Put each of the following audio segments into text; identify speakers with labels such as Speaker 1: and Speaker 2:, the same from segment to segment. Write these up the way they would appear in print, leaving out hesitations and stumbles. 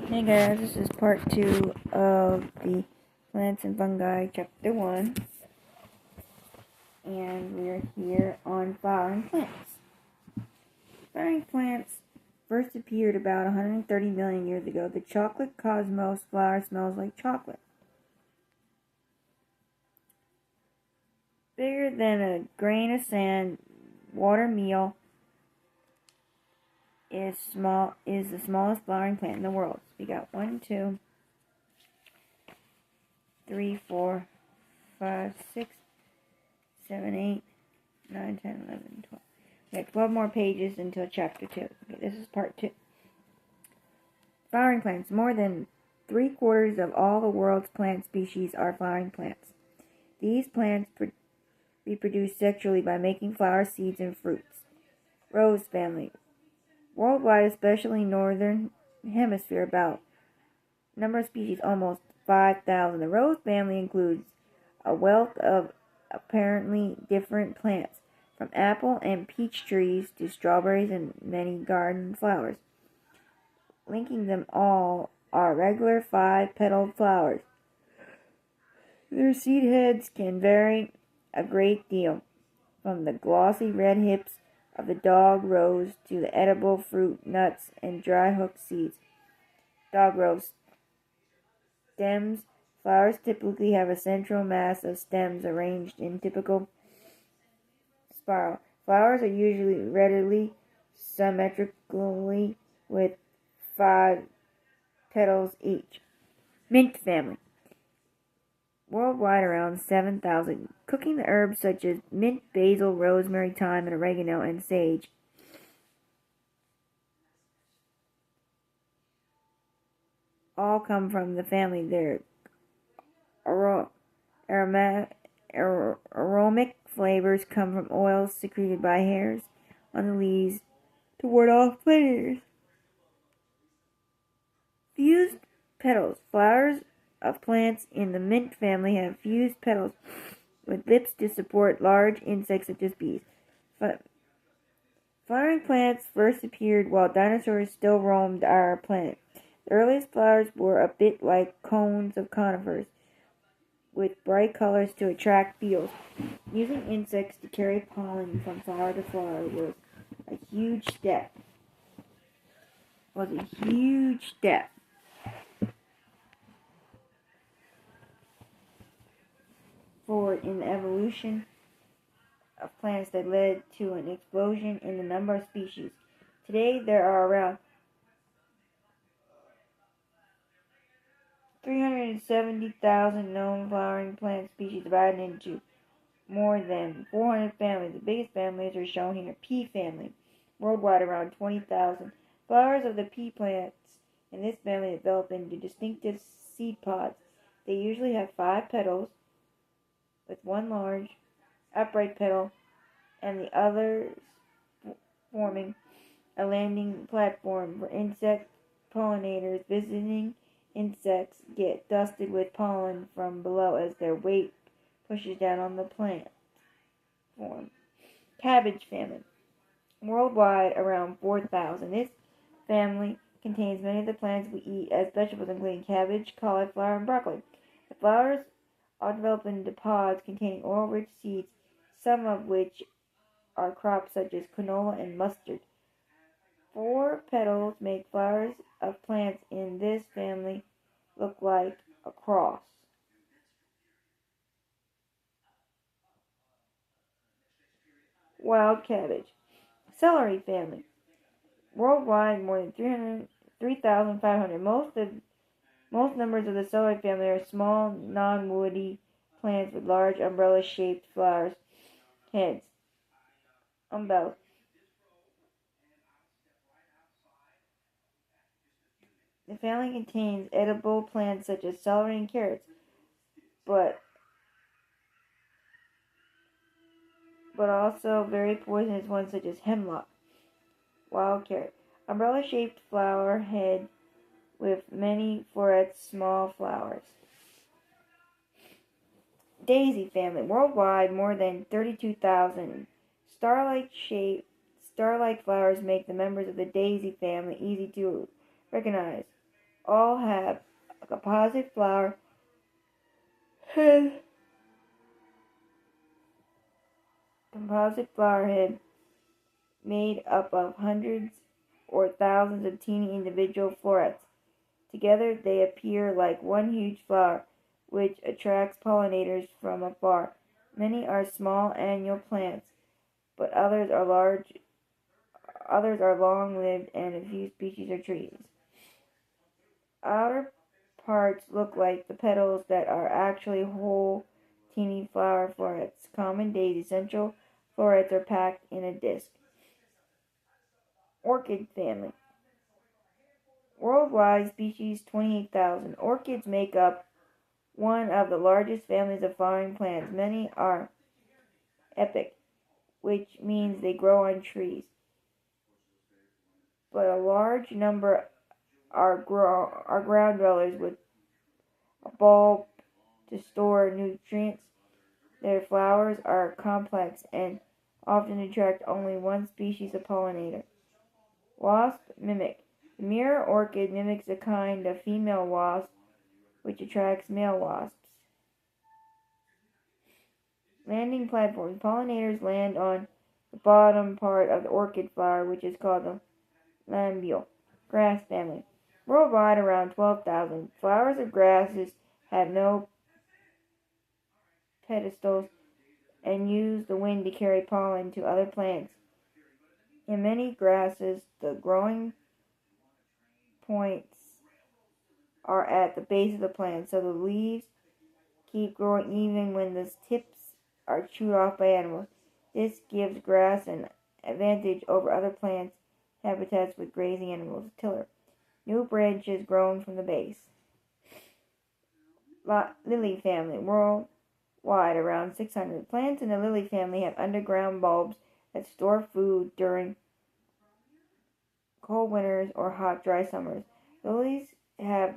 Speaker 1: Hey guys, this is part 2 of the Plants and Fungi chapter 1, and we're here on flowering plants. Flowering plants first appeared about 130 million years ago. The chocolate cosmos flower smells like chocolate. Bigger than a grain of sand, water meal is the smallest flowering plant in the world. So we got 1, 2, 3, 4, 5, 6, 7, 8, 9, 10, 11, 12. We have 12 more pages until chapter 2. Okay, this is part 2. Flowering plants. More than 3/4 of all the world's plant species are flowering plants. These plants reproduce sexually by making flower seeds and fruits. Rose family. Worldwide, especially northern hemisphere, about number of species almost 5,000. The rose family includes a wealth of apparently different plants, from apple and peach trees to strawberries and many garden flowers. Linking them all are regular 5-petaled flowers. Their seed heads can vary a great deal, from the glossy red hips of the dog rose to the edible fruit, nuts, and dry hook seeds. Dog rose stems. Flowers typically have a central mass of stems arranged in typical spiral. Flowers are usually readily symmetrically with 5 petals each. Mint family. Worldwide, around 7,000. Cooking the herbs such as mint, basil, rosemary, thyme, and oregano, and sage. All come from the family. Their aromatic flavors come from oils secreted by hairs on the leaves to ward off predators. Fused petals. Flowers of plants in the mint family have fused petals with lips to support large insects such as bees. Flowering plants first appeared while dinosaurs still roamed our planet. The earliest flowers were a bit like cones of conifers, with bright colors to attract beetles. Using insects to carry pollen from flower to flower was a huge step forward in the evolution of plants that led to an explosion in the number of species. Today there are around 370,000 known flowering plant species divided into more than 400 families. The biggest families are shown here. Pea family. Worldwide, around 20,000. Flowers of the pea plants in this family develop into distinctive seed pods. They usually have 5 petals, with one large, upright petal, and the others forming a landing platform for insect pollinators. Visiting insects get dusted with pollen from below as their weight pushes down on the plant form. Cabbage family. Worldwide, around 4,000. This family contains many of the plants we eat as vegetables, including cabbage, cauliflower, and broccoli. The flowers all develop into pods containing oil-rich seeds, some of which are crops such as canola and mustard. 4 petals make flowers of plants in this family look like a cross. Wild cabbage. Celery family. Worldwide, more than 3,500. Most members of the celery family are small, non-woody plants with large umbrella-shaped flowers, heads, umbels. The family contains edible plants such as celery and carrots, but also very poisonous ones such as hemlock. Wild carrot. Umbrella-shaped flower head with many florets, small flowers. Daisy family. Worldwide, more than 32,000. Star-like flowers make the members of the daisy family easy to recognize. All have a composite flower head, made up of hundreds or thousands of teeny individual florets. Together they appear like one huge flower, which attracts pollinators from afar. Many are small annual plants, but others are long-lived, and a few species are trees. Outer parts look like the petals that are actually whole, teeny flower florets. Common daisy central florets are packed in a disc. Orchid family. Worldwide species 28,000. Orchids make up one of the largest families of flowering plants. Many are epiphytic, which means they grow on trees, but a large number are ground dwellers with a bulb to store nutrients. Their flowers are complex and often attract only one species of pollinator. Wasp mimic. The mirror orchid mimics a kind of female wasp which attracts male wasps. Landing platforms. Pollinators land on the bottom part of the orchid flower, which is called the lambule. Grass family. Worldwide, around 12,000. Flowers of grasses have no pedestals and use the wind to carry pollen to other plants. In many grasses, the growing points are at the base of the plant, so the leaves keep growing even when the tips are chewed off by animals. This gives grass an advantage over other plants habitats with grazing animals. Tiller. New branches grown from the base. Lily family. Worldwide, around 600. Plants in the lily family have underground bulbs that store food during cold winters or hot, dry summers. Lilies have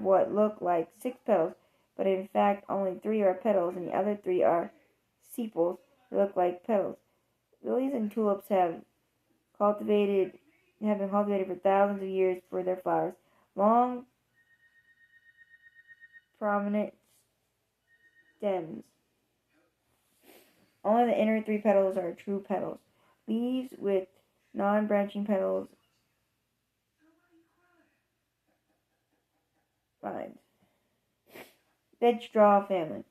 Speaker 1: what look like 6 petals, but in fact only 3 are petals, and the other 3 are sepals that look like petals. Lilies and tulips have been cultivated for thousands of years for their flowers. Long, prominent stems. Only the inner 3 petals are true petals. Leaves with non-branching petals. Vines. Bedstraw family.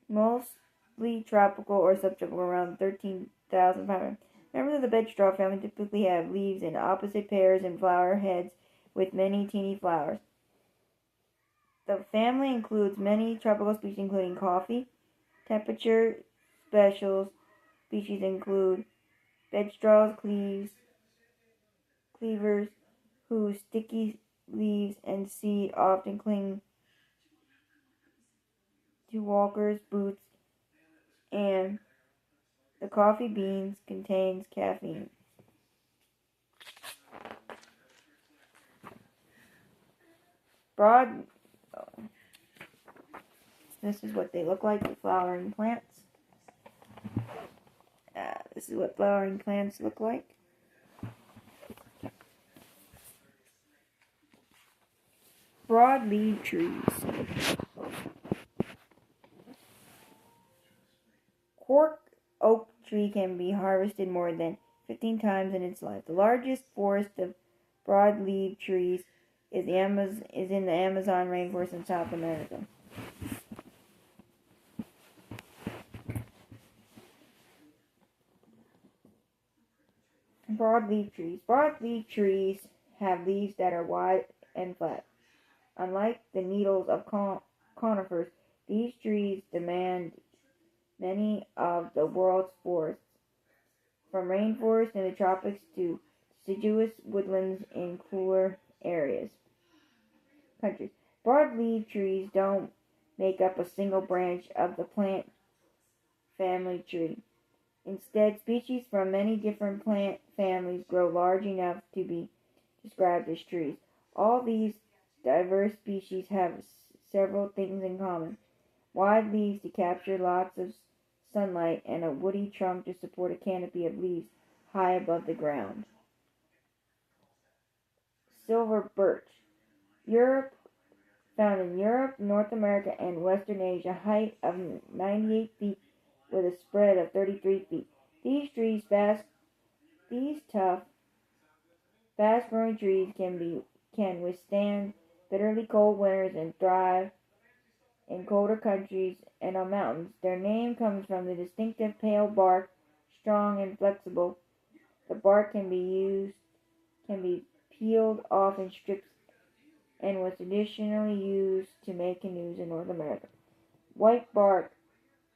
Speaker 1: Mostly tropical or subtropical, around 13,500. Members of the bedstraw family typically have leaves in opposite pairs and flower heads with many teeny flowers. The family includes many tropical species, including coffee. Temperature specials species include bedstraws, cleavers, whose sticky leaves and seed often cling to walkers' boots, and the coffee beans contains caffeine. This is what they look like, the flowering plants. This is what flowering plants look like. Broadleaf trees. Cork oak tree can be harvested more than 15 times in its life. The largest forest of broadleaf trees is in the Amazon rainforest in South America. Broadleaf trees. Broadleaf trees have leaves that are wide and flat. Unlike the needles of conifers, these trees demand many of the world's forests, from rainforests in the tropics to deciduous woodlands in cooler areas. Countries. Broadleaf trees don't make up a single branch of the plant family tree. Instead, species from many different plant families grow large enough to be described as trees. All these diverse species have several things in common: wide leaves to capture lots of sunlight, and a woody trunk to support a canopy of leaves high above the ground. Silver birch. Europe, found in Europe, North America, and Western Asia. Height of 98 feet with a spread of 33 feet. These tough, fast-growing trees can withstand bitterly cold winters and thrive in colder countries and on mountains. Their name comes from the distinctive pale bark, strong and flexible. The bark can be peeled off in strips and was traditionally used to make canoes in North America. White bark.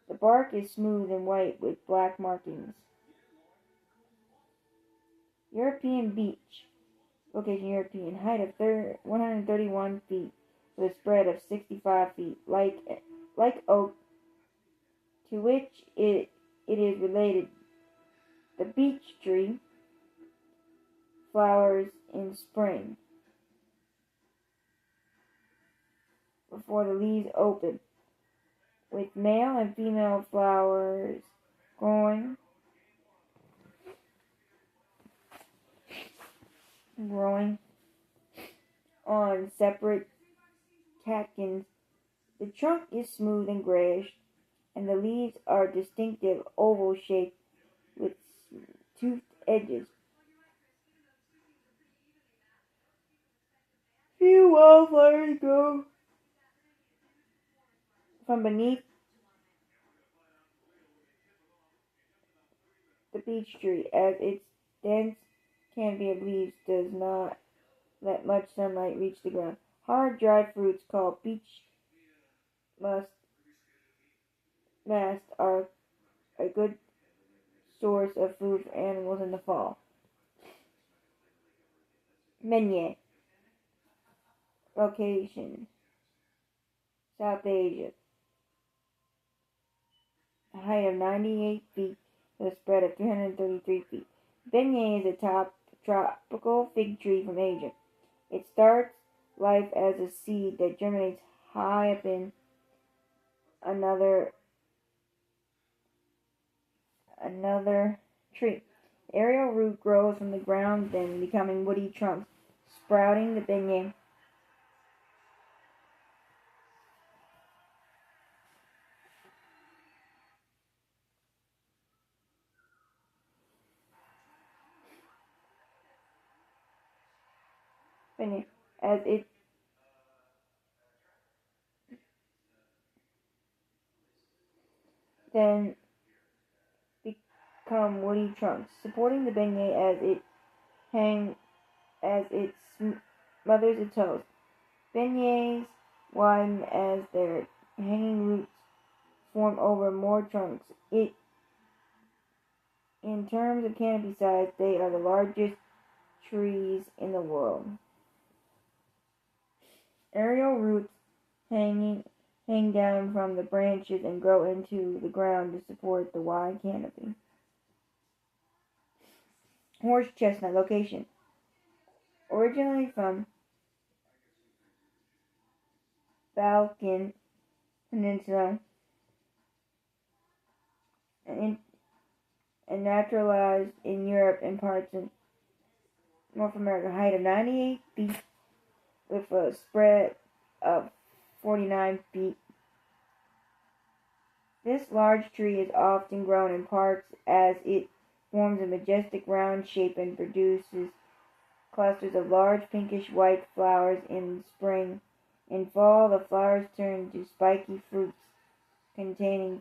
Speaker 1: The bark is smooth and white with black markings. European beech. Location European. Height of 131 feet with a spread of 65 feet. Like oak, to which it is related. The beech tree flowers in spring before the leaves open, with male and female flowers growing on separate catkins. The trunk is smooth and grayish, and the leaves are distinctive oval shaped with toothed edges. Few wildflowers grow from beneath the beech tree, as its dense canopy of leaves does not let much sunlight reach the ground. Hard, dry fruits called beech mast are a good source of food for animals in the fall. Benyei. Location: South Asia. A height of 98 feet with a spread of 333 feet. Benyei is a tropical fig tree from Asia. It starts life as a seed that germinates high up in another tree. The aerial root grows from the ground, then becoming woody trunks, sprouting the benyei. As it then become woody trunks, supporting the benyei as it smothers its host. Beignets widen as their hanging roots form over more trunks. In terms of canopy size, they are the largest trees in the world. Aerial roots hang down from the branches and grow into the ground to support the wide canopy. Horse chestnut. Location: originally from Balkan Peninsula and naturalized in Europe and parts of North America. Height of 98 feet with a spread of 49 feet. This large tree is often grown in parks as it forms a majestic round shape and produces clusters of large pinkish-white flowers in spring. In fall, the flowers turn to spiky fruits containing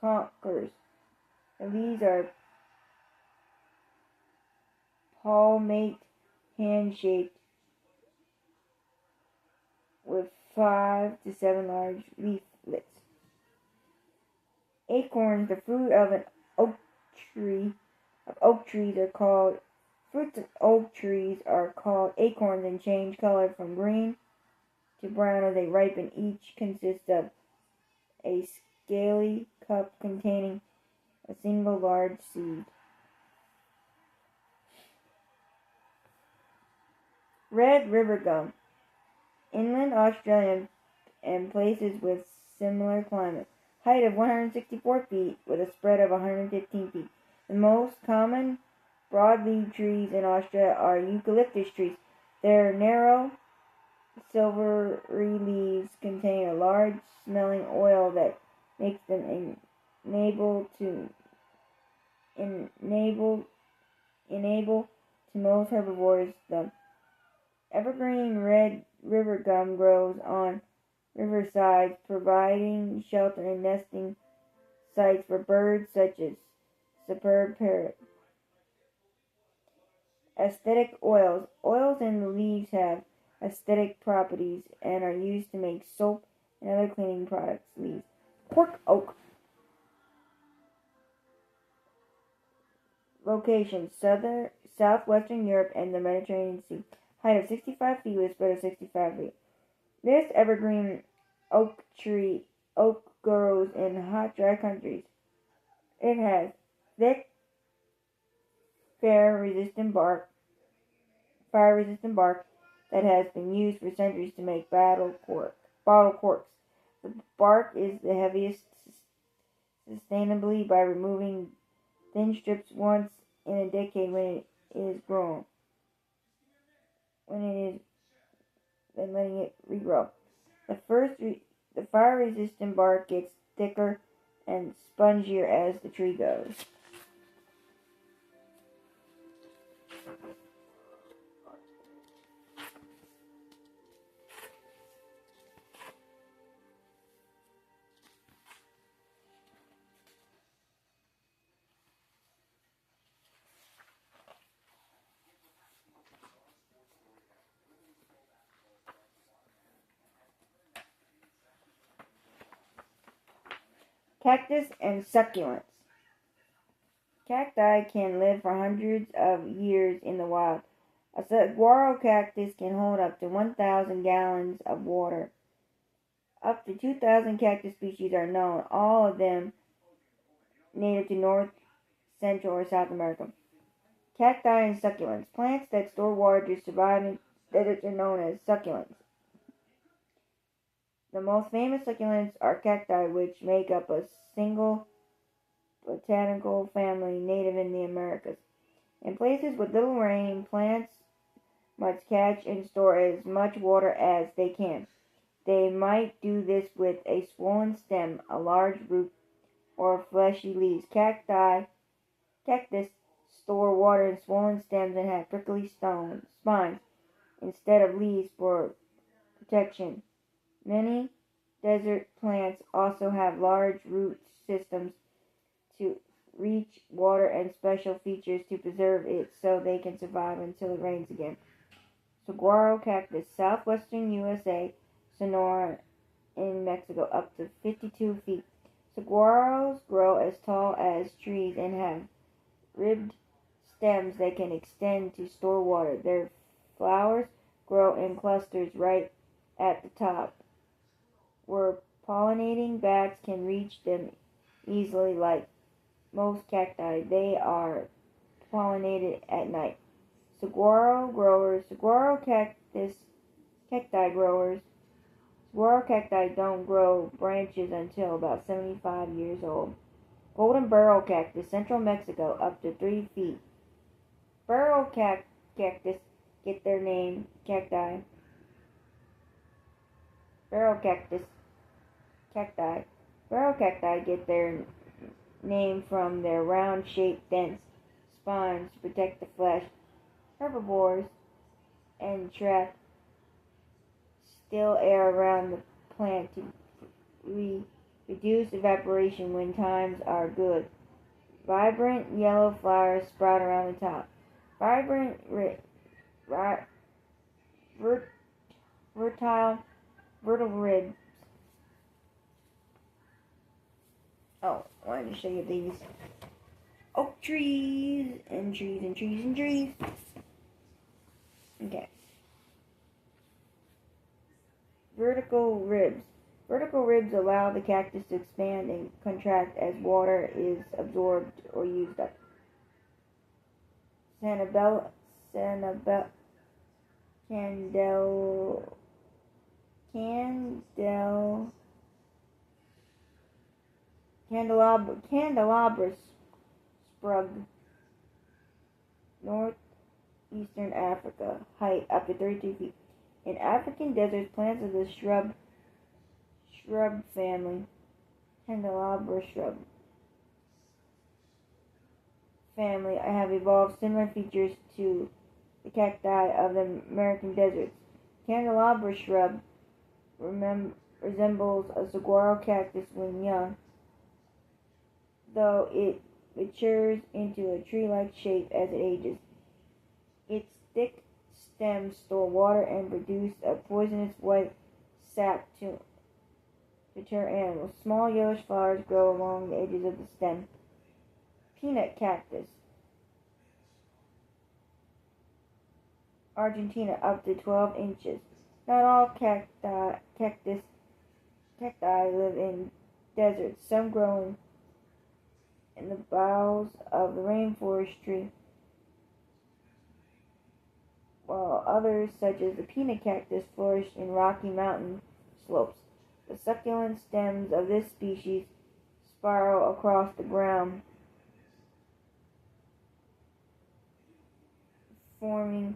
Speaker 1: conkers. The leaves are palmate, hand-shaped, with 5 to 7 large leaflets. Acorns. The fruit of fruits of oak trees are called acorns and change color from green to brown as they ripen. Each consists of a scaly cup containing a single large seed. Red river gum. Inland Australia and places with similar climates. Height of 164 feet with a spread of 115 feet. The most common broadleaf trees in Australia are eucalyptus trees. Their narrow, silvery leaves contain a large smelling oil that makes them enable to most herbivores. The evergreen red river gum grows on riversides, providing shelter and nesting sites for birds such as superb parrot. Aesthetic oils. Oils in the leaves have aesthetic properties and are used to make soap and other cleaning products. Leaves. Cork oak. Location: southwestern Europe and the Mediterranean Sea. Height of 65 feet with spread of 65 feet. This evergreen oak grows in hot, dry countries. It has thick, fire-resistant bark that has been used for centuries to make bottle corks. The bark is the heaviest sustainably by removing thin strips once in a decade when it is grown. Then letting it regrow. The fire-resistant bark gets thicker and spongier as the tree goes. Cactus and succulents. Cacti can live for hundreds of years in the wild. A saguaro cactus can hold up to 1,000 gallons of water. Up to 2,000 cactus species are known, all of them native to North, Central, or South America. Cacti and succulents. Plants that store water to survive in deserts are known as succulents. The most famous succulents are cacti, which make up a single botanical family native in the Americas. In places with little rain, plants must catch and store as much water as they can. They might do this with a swollen stem, a large root, or fleshy leaves. Cactus store water in swollen stems and have prickly spines instead of leaves for protection. Many desert plants also have large root systems to reach water and special features to preserve it so they can survive until it rains again. Saguaro cactus, southwestern USA, Sonora in Mexico, up to 52 feet. Saguaros grow as tall as trees and have ribbed stems that can extend to store water. Their flowers grow in clusters right at the top, where pollinating bats can reach them easily. Like most cacti, they are pollinated at night. Saguaro cacti don't grow branches until about 75 years old. Golden barrel cactus, central Mexico, up to 3 feet. Barrel cactus get their name, cacti. Barrel cacti get their name from their round-shaped, dense spines to protect the flesh. Herbivores and trap still air around the plant to reduce evaporation when times are good. Vibrant yellow flowers sprout around the top. Fertile ribs. Oh, I wanted to show you these oak trees and trees and trees and trees. Okay. Vertical ribs. Vertical ribs allow the cactus to expand and contract as water is absorbed or used up. Candelabra sprug. northeastern Africa. Height up to 32 feet. In African deserts, plants of the shrub family, candelabra shrub family, have evolved similar features to the cacti of the American deserts. Candelabra shrub resembles a saguaro cactus when young, though it matures into a tree-like shape as it ages. Its thick stems store water and produce a poisonous white sap to deter animals. Small yellowish flowers grow along the edges of the stem. Peanut cactus, Argentina, up to 12 inches. Not all cacti live in deserts. Some grow in the boughs of the rainforest tree, while others, such as the peanut cactus, flourish in rocky mountain slopes. The succulent stems of this species spiral across the ground, forming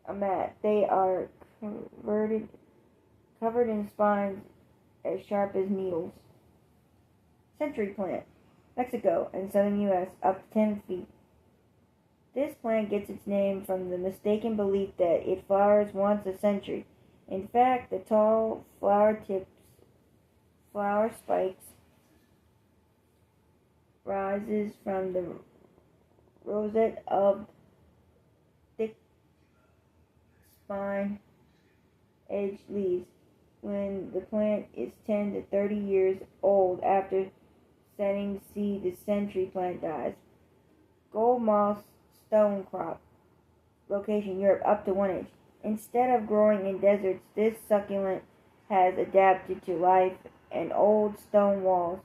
Speaker 1: a mat. They are covered in spines as sharp as needles. Century plant, Mexico and southern U.S., up to 10 feet. This plant gets its name from the mistaken belief that it flowers once a century. In fact, the tall flower spikes rises from the rosette of thick spine edged leaves. When the plant is 10 to 30 years old after setting seed, the century plant dies. Gold moss stone crop, location Europe, up to 1 inch. Instead of growing in deserts, this succulent has adapted to life on old stone walls,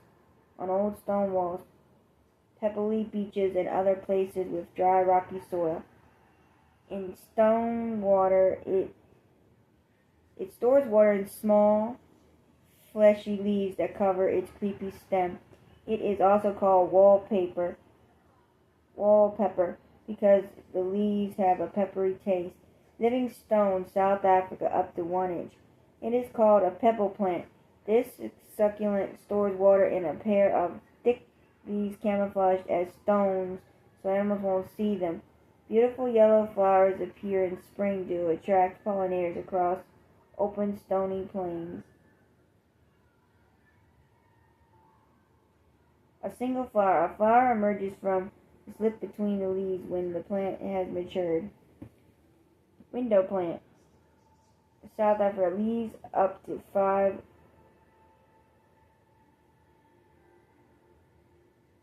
Speaker 1: pebbly beaches, and other places with dry, rocky soil. In stone water, it stores water in small, fleshy leaves that cover its creepy stem. It is also called wallpepper, because the leaves have a peppery taste. Livingstone, South Africa, up to 1 inch. It is called a pebble plant. This succulent stores water in a pair of thick leaves camouflaged as stones so animals won't see them. Beautiful yellow flowers appear in spring to attract pollinators across open stony plains. A single flower. A flower emerges from the slip between the leaves when the plant has matured. Window plant, South Africa, leaves up to 5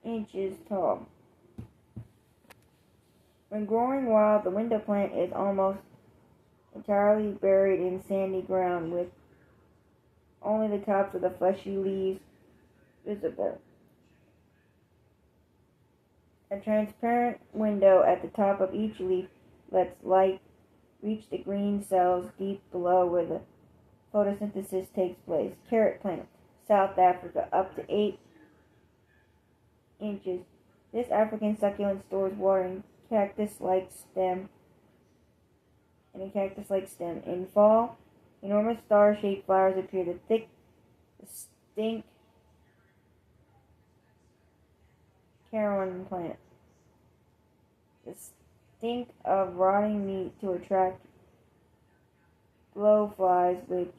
Speaker 1: inches tall. When growing wild, the window plant is almost entirely buried in sandy ground, with only the tops of the fleshy leaves visible. A transparent window at the top of each leaf lets light reach the green cells deep below where the photosynthesis takes place. Carrot plant, South Africa, up to 8 inches. This African succulent stores water in a cactus-like stem. In fall, enormous star-shaped flowers appear. The thick, distinct caroline plant. The stink of rotting meat to attract blowflies which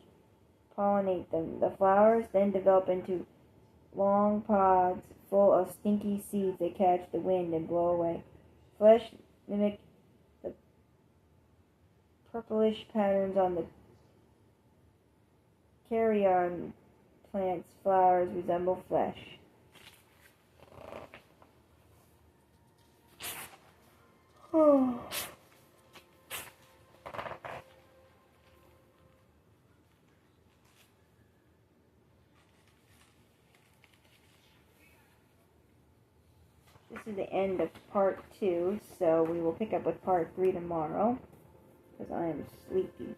Speaker 1: pollinate them. The flowers then develop into long pods full of stinky seeds that catch the wind and blow away. Flesh mimic the purplish patterns on the carrion plant's flowers resemble flesh. Oh. This is the end of part 2, so we will pick up with part 3 tomorrow, because I am sleepy.